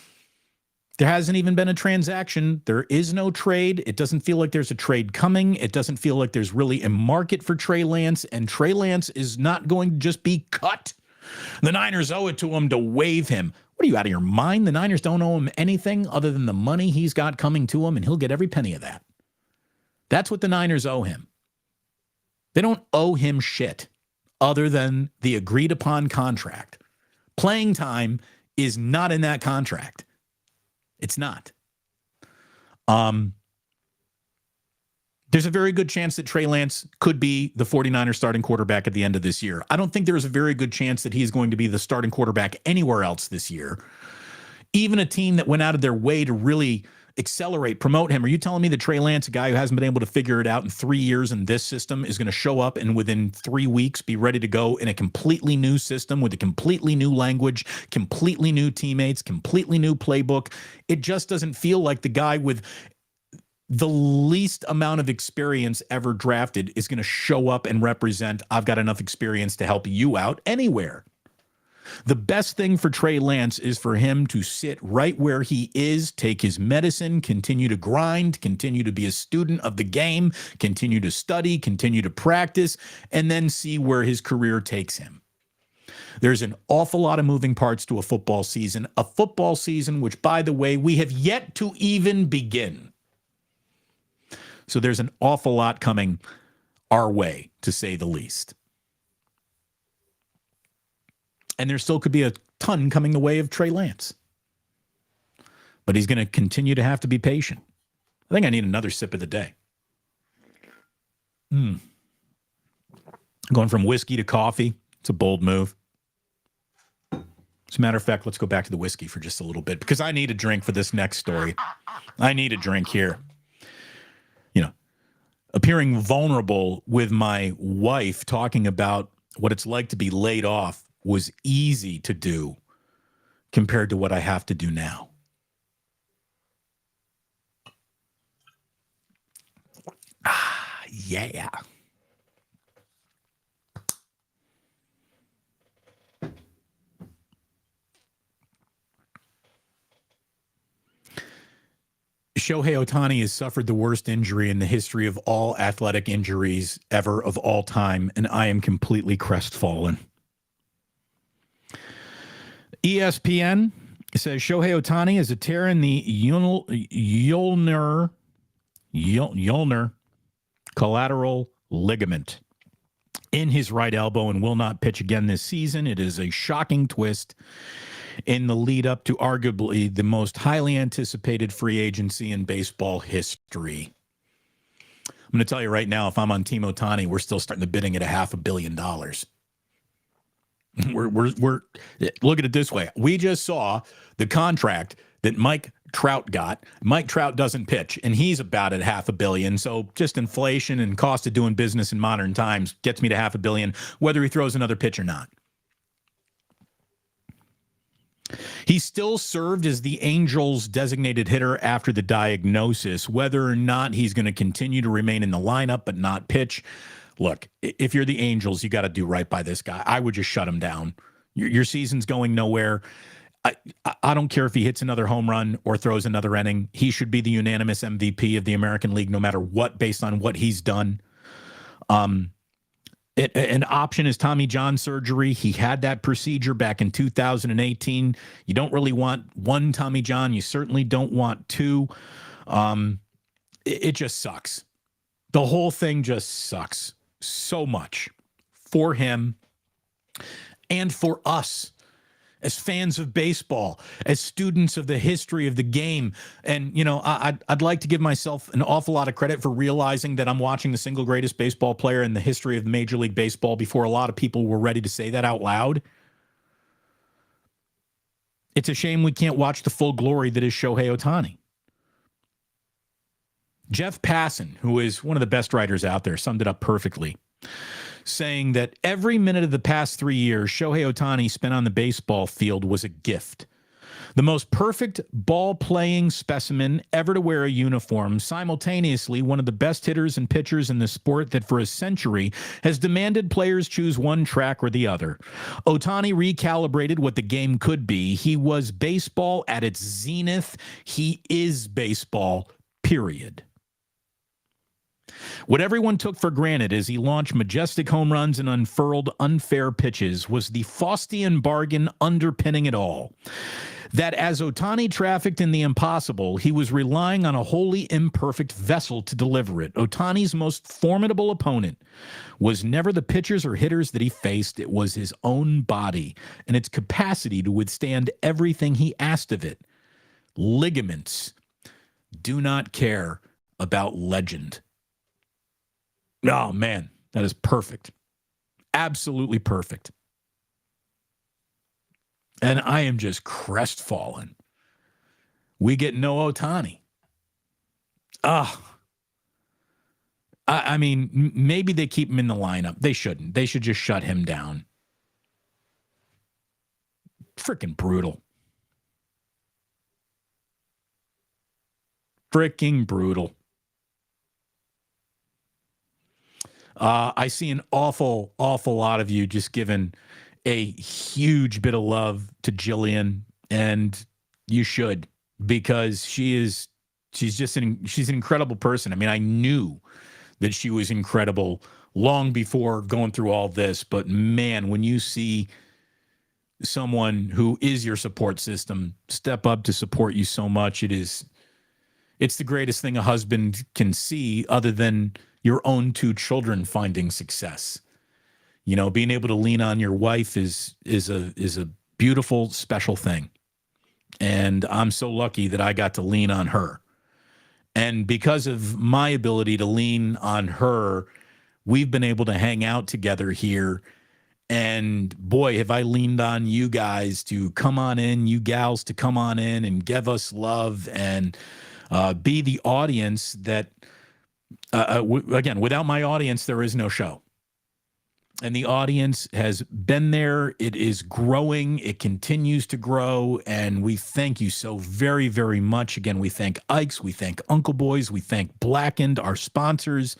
there hasn't even been a transaction. There is no trade. It doesn't feel like there's a trade coming. It doesn't feel like there's really a market for Trey Lance, and Trey Lance is not going to just be cut. The Niners owe it to him to waive him. What are you, out of your mind? The Niners don't owe him anything other than the money he's got coming to him, and he'll get every penny of that. That's what the Niners owe him. They don't owe him shit other than the agreed-upon contract. Playing time is not in that contract. It's not. There's a very good chance that Trey Lance could be the 49ers starting quarterback at the end of this year. I don't think there's a very good chance that he's going to be the starting quarterback anywhere else this year. Even a team that went out of their way to really accelerate, promote him. Are you telling me that Trey Lance, a guy who hasn't been able to figure it out in 3 years in this system, is going to show up and within 3 weeks be ready to go in a completely new system with a completely new language, completely new teammates, completely new playbook? It just doesn't feel like the guy with the least amount of experience ever drafted is going to show up and represent, I've got enough experience to help you out anywhere. The best thing for Trey Lance is for him to sit right where he is, take his medicine, continue to grind, continue to be a student of the game, continue to study, continue to practice, and then see where his career takes him. There's an awful lot of moving parts to a football season which, by the way, we have yet to even begin. So there's an awful lot coming our way, to say the least. And there still could be a ton coming the way of Trey Lance. But he's going to continue to have to be patient. I think I need another sip of the day. Going from whiskey to coffee. It's a bold move. As a matter of fact, let's go back to the whiskey for just a little bit because I need a drink for this next story. I need a drink here. You know, appearing vulnerable with my wife, talking about what it's like to be laid off was easy to do compared to what I have to do now. Yeah. Shohei Ohtani has suffered the worst injury in the history of all athletic injuries ever of all time, and I am completely crestfallen. ESPN says Shohei Ohtani has a tear in the ulnar collateral ligament in his right elbow and will not pitch again this season. It is a shocking twist in the lead up to arguably the most highly anticipated free agency in baseball history. I'm going to tell you right now, if I'm on Team Ohtani, we're still starting the bidding at $500 million. We're look at it this way. We just saw the contract that Mike Trout got. Mike Trout doesn't pitch, and he's about at $500 million. So just inflation and cost of doing business in modern times gets me to $500 million, whether he throws another pitch or not. He still served as the Angels' designated hitter after the diagnosis. Whether or not he's going to continue to remain in the lineup but not pitch, look, if you're the Angels, you got to do right by this guy. I would just shut him down. Your season's going nowhere. I don't care if he hits another home run or throws another inning. He should be the unanimous MVP of the American League no matter what, based on what he's done. An option is Tommy John surgery. He had that procedure back in 2018. You don't really want one Tommy John. You certainly don't want two. It just sucks. The whole thing just sucks so much for him and for us as fans of baseball, as students of the history of the game. And, you know, I'd like to give myself an awful lot of credit for realizing that I'm watching the single greatest baseball player in the history of Major League Baseball before a lot of people were ready to say that out loud. It's a shame we can't watch the full glory that is Shohei Ohtani. Jeff Passan, who is one of the best writers out there, summed it up perfectly, saying that every minute of the past 3 years Shohei Ohtani spent on the baseball field was a gift. The most perfect ball-playing specimen ever to wear a uniform, simultaneously one of the best hitters and pitchers in the sport that for a century has demanded players choose one track or the other. Ohtani recalibrated what the game could be. He was baseball at its zenith. He is baseball, period. What everyone took for granted as he launched majestic home runs and unfurled unfair pitches was the Faustian bargain underpinning it all. That as Ohtani trafficked in the impossible, he was relying on a wholly imperfect vessel to deliver it. Ohtani's most formidable opponent was never the pitchers or hitters that he faced. It was his own body and its capacity to withstand everything he asked of it. Ligaments do not care about legend. Oh, man, that is perfect. Absolutely perfect. And I am just crestfallen. We get no Ohtani. I mean, maybe they keep him in the lineup. They shouldn't. They should just shut him down. Freaking brutal. Freaking brutal. I see an awful lot of you just giving a huge bit of love to Gillian, and you should, because she's an incredible person. I mean, I knew that she was incredible long before going through all this, but man, when you see someone who is your support system step up to support you so much, it's the greatest thing a husband can see, other than your own two children finding success. You know, being able to lean on your wife is a beautiful, special thing. And I'm so lucky that I got to lean on her. And because of my ability to lean on her, we've been able to hang out together here. And boy, have I leaned on you guys to come on in, you gals to come on in and give us love and be the audience that, again, without my audience, there is no show. And the audience has been there. It is growing. It continues to grow. And we thank you so very, very much. Again, we thank Ike's. We thank Uncle Boys. We thank Blackened, our sponsors.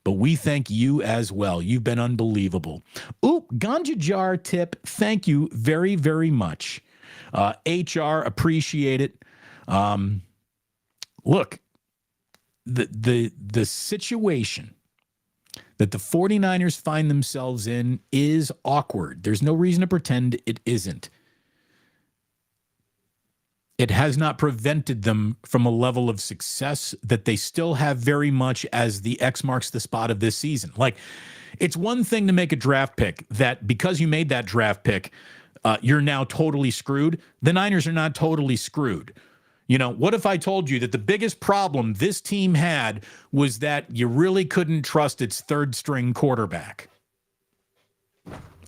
But we thank you as well. You've been unbelievable. Ooh, Ganja Jar tip. Thank you very, very much. HR, appreciate it. Look, the situation that the 49ers find themselves in is awkward. There's no reason to pretend it isn't. It has not prevented them from a level of success that they still have very much as the X marks the spot of this season. Like, it's one thing to make a draft pick that because you made that draft pick, you're now totally screwed. The Niners are not totally screwed. You know, what if I told you that the biggest problem this team had was that you really couldn't trust its third string quarterback?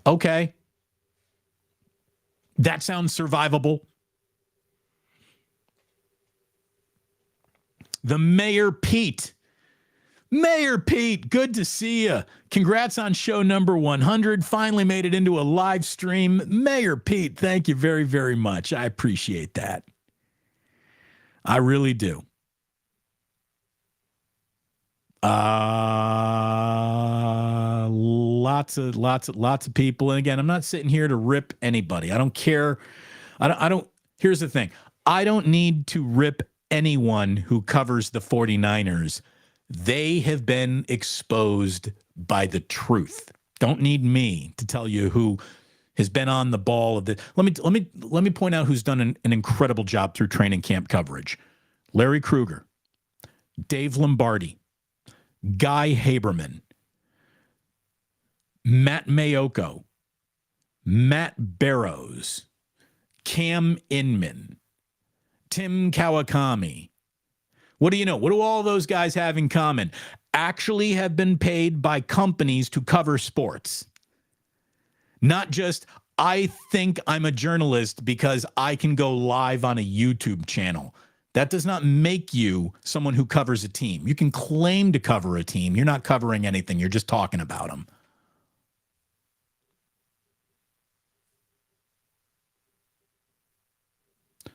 Okay. That sounds survivable. The Mayor Pete. Mayor Pete, good to see you. Congrats on show number 100. Finally made it into a live stream. Mayor Pete, thank you very, very much. I appreciate that. I really do. Lots of people. And again, I'm not sitting here to rip anybody. I don't care. I don't. Here's the thing. I don't need to rip anyone who covers the 49ers. They have been exposed by the truth. Don't need me to tell you who has been on the ball of the. Let me point out who's done an incredible job through training camp coverage. Larry Krueger, Dave Lombardi, Guy Haberman, Matt Mayoko, Matt Barrows, Cam Inman, Tim Kawakami. What do you know? What do all those guys have in common? Actually have been paid by companies to cover sports. Not just, I think I'm a journalist because I can go live on a YouTube channel. That does not make you someone who covers a team. You can claim to cover a team. You're not covering anything. You're just talking about them.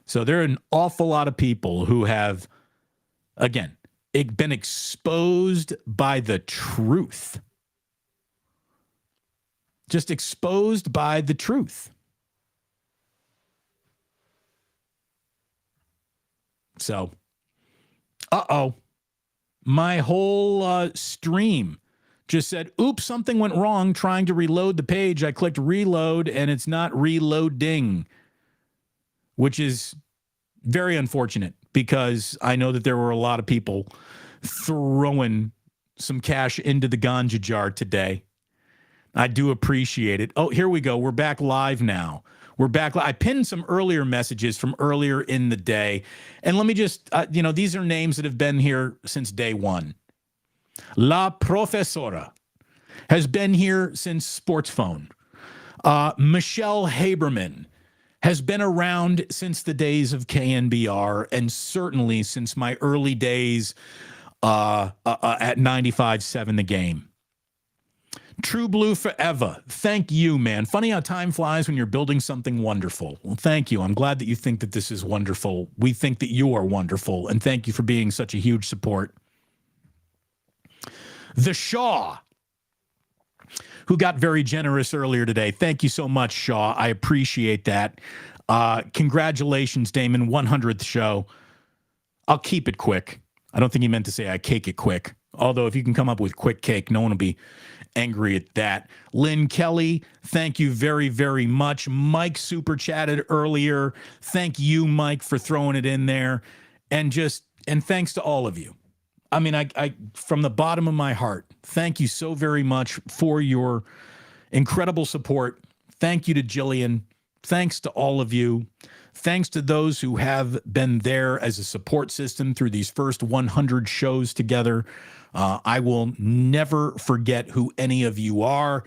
So there are an awful lot of people who have, again, been exposed by the truth. Just exposed by the truth. So, my whole stream just said, oops, something went wrong trying to reload the page. I clicked reload and it's not reloading, which is very unfortunate because I know that there were a lot of people throwing some cash into the ganja jar today. I do appreciate it. Oh, here we go. We're back live now. We're back. I pinned some earlier messages from earlier in the day. And let me just, these are names that have been here since day one. La Profesora has been here since Sports Phone. Michelle Haberman has been around since the days of KNBR and certainly since my early days at 95.7 The Game. True Blue Forever. Thank you, man. Funny how time flies when you're building something wonderful. Well, thank you. I'm glad that you think that this is wonderful. We think that you are wonderful, and thank you for being such a huge support. The Shaw. who got very generous earlier today. Thank you so much, Shaw. I appreciate that. Congratulations, Damon, 100th show. I'll keep it quick. I don't think he meant to say I cake it quick. Although if you can come up with quick cake, no one will be angry at that. Lynn Kelly, thank you very, very much. Mike super chatted earlier. Thank you, Mike, for throwing it in there. And thanks to all of you. I mean, I from the bottom of my heart, thank you so very much for your incredible support. Thank you to Gillian. Thanks to all of you. Thanks to those who have been there as a support system through these first 100 shows together. I will never forget who any of you are.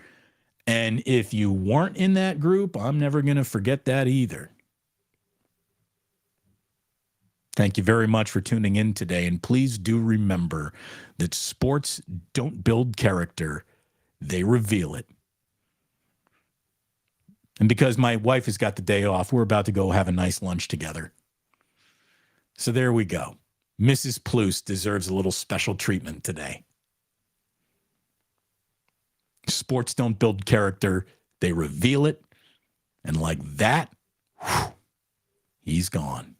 And if you weren't in that group, I'm never going to forget that either. Thank you very much for tuning in today. And please do remember that sports don't build character, they reveal it. And because my wife has got the day off, we're about to go have a nice lunch together. So there we go. Mrs. Plouse deserves a little special treatment today. Sports don't build character, they reveal it. And like that, he's gone.